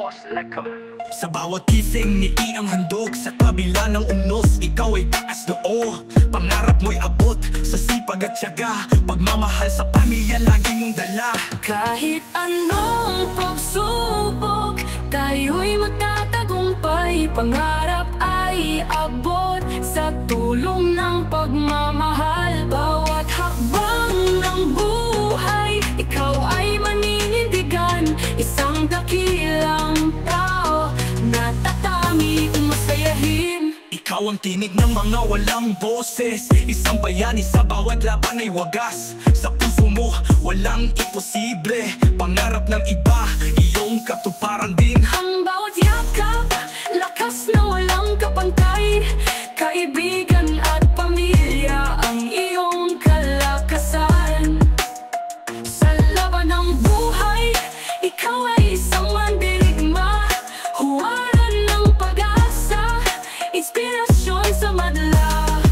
boss, let go. Sa bawat gising, ngiti ang handog. Sa kabila ng unos, ikaw ay taas noo. Pangarap mo'y abot sa sipag at tiyaga. Pagmamahal sa pamilya, lagi mong dala. Kahit anong pagsubok, tayo'y magtatagumpay. Pangarap ay abot sa tulong ng pagmamahal. Bawat hakbang ng buhay, ikaw ay maninindigan. Isang dakilang tao na tatanging masayahin. Ikaw ang tinig ng mga walang boses. Isang bayani sa bawat laban ay wagas. Sa puso mo, walang imposible. Pangarap ng iba, iyong katuparan din. Ang bawat yakap, lakas na walang kapantay. Kaibigan at pamilya ang iyong kalakasan. Sa laban ng buhay, ikaw ay isang mandirigma. Huwaran ng pag-asa, inspirasyon sa madla.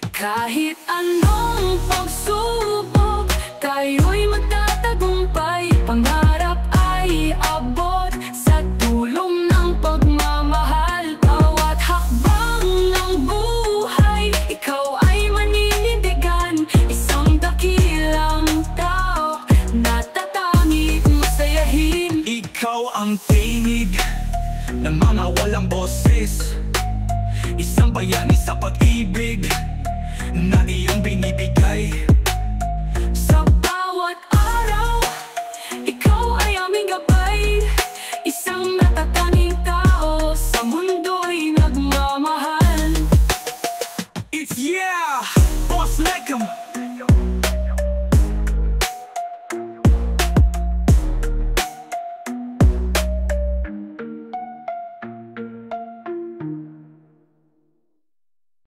Kahit anong pagsubok, tayo'y magtatagumpay. Pangarap ay abot sa tulong ng pagmamahal. Bawat hakbang ng buhay, ikaw ay maninindigan. Isang dakilang tao na tatanging masayahin. Ikaw ang tinig ng mga walang boses. Isang bayani sa pag-ibig na iyong binibigay.